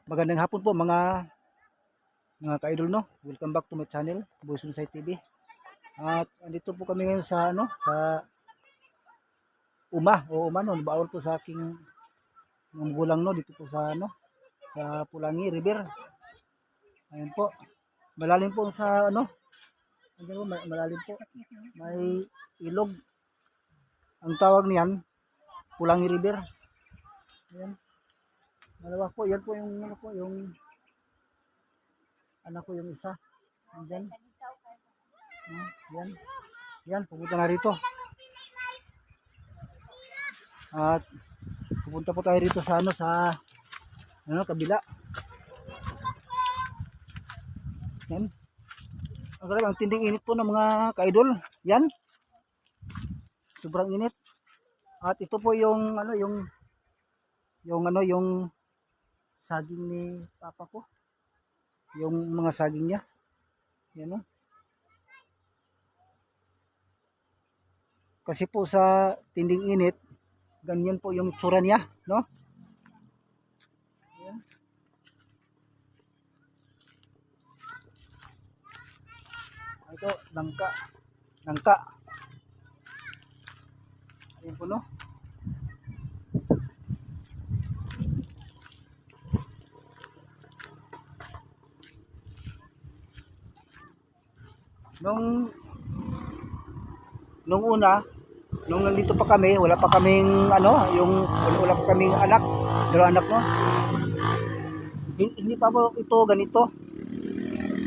Magandang hapon po mga ka-idol, no. Welcome back to my channel, Boys on Site TV. At andito po kami ngayon sa sa Umano, baon po sa aking mga gulang, no, dito po sa sa Pulangi River. Ayun po. Malalim po sa andyan po, malalim po. May ilog. Ang tawag niyan, Pulangi River. Ayan. Dalawa po, yan po yung yung anak ko yung isa. Andyan. Yan. Yan, pupunta na rito. At pupunta po tayo rito sa sa kabila. Yan. Ang tinding init po ng mga ka-idol. Yan. Sobrang init. At ito po yung yung saging ni papa ko. Yung mga saging niya. Yan, no? Kasi po sa tinding init, ganyan po yung itsura niya, no? Ayan. Ito, langka. Langka. Ayan po, no? Nung una, nung nandito pa kami, wala pa kaming wala pa kaming anak, dalawang anak, no. Hindi pa po ito ganito.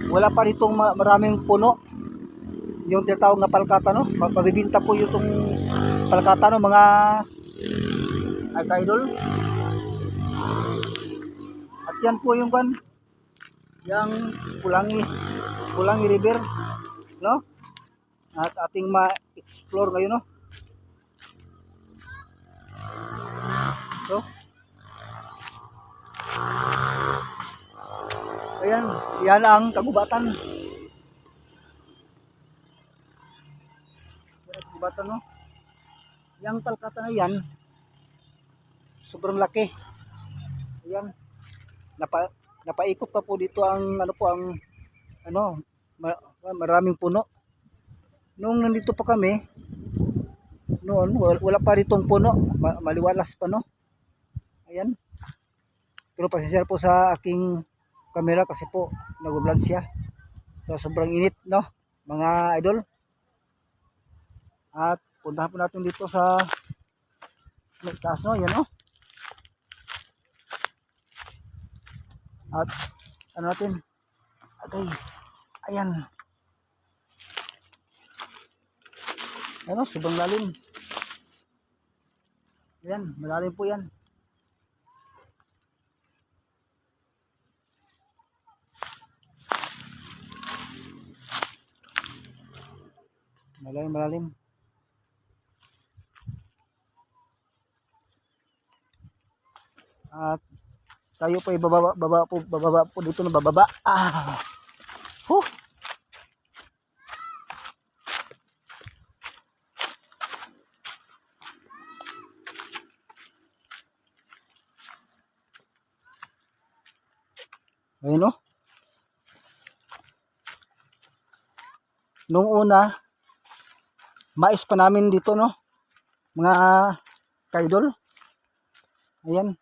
Wala pa ditong maraming puno. Yung tinatawag na palkata, no. Mabibinta po yung palkata, no, mga idol. At yan po yung yung Pulangi River, no. At ating ma-explore ngayon, no. So, ayan, yan ang kagubatan. Kagubatan, no. Yang palkata na yan, sobrang laki. Ayan, napaikot pa po dito ang maraming puno. Nung nandito pa kami, noon wala pa ditong puno, maliwalas pa, no. Ayan. Pero pasensya po sa aking camera kasi po nag-vlog siya. So sobrang init, no, mga idol. At puntahan po natin dito sa taas, no, yan, no. At natin, agay, ayan. Ano, sobrang lalim. Ayan, malalim po yan. Malalim. At tayo po ay bababa po dito na bababa. Huh. Ayun, no. Nung una, mais pa namin dito, no, mga kaidol. Ayan.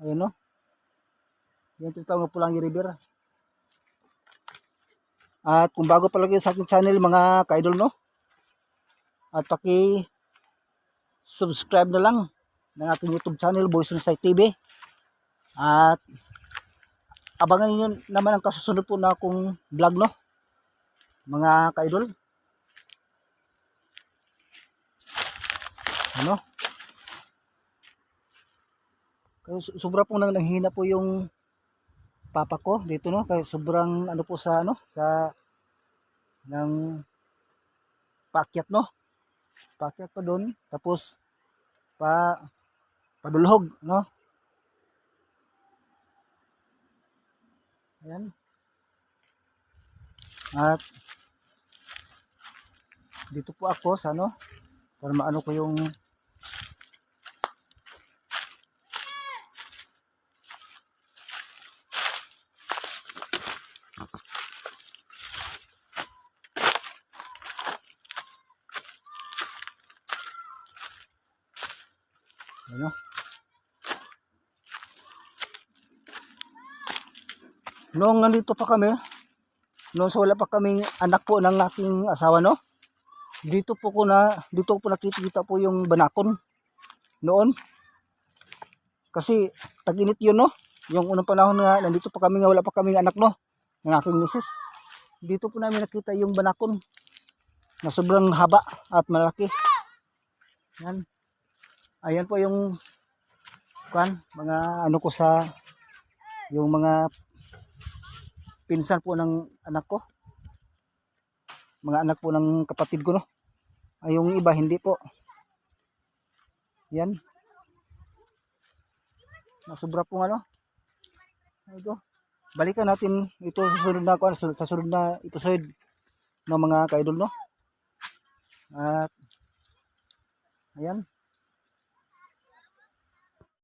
Ayan, no. Yan tinatawag na Pulangi River. At kung bago pa lang sa aking channel, mga kaidol, no, at subscribe na lang ng aking YouTube channel, Boys on Site TV. At abangan niyo naman ang kasusunod po na akong vlog, no, mga kaidol. Ano? Kasi sobra pong nanghihina po yung papa ko dito, no, kasi sobrang po sa sa ng paakyat, no. Paakyat pa doon, tapos padulhog, no. Ayan. At dito po ako sa para maano ko yung Ano? Noong nandito pa kami, noong sa wala pa kaming anak po ng aking asawa, no? Dito po nakikita po yung banakon noon. Kasi tag-init yun, no? Yung unang panahon nga, nandito pa kami nga wala pa kaming anak, no? Ng aking misis. Dito po namin nakita yung banakon na sobrang haba at malaki. Yan. Ayan po yung mga ano ko sa yung mga pinsan po ng anak ko. Mga anak po ng kapatid ko, no? Ay yung iba hindi po. Yan. Nasobra po ano. Ito. Balikan natin ito sa sunod na episode ng mga kaidol, no? At ayan.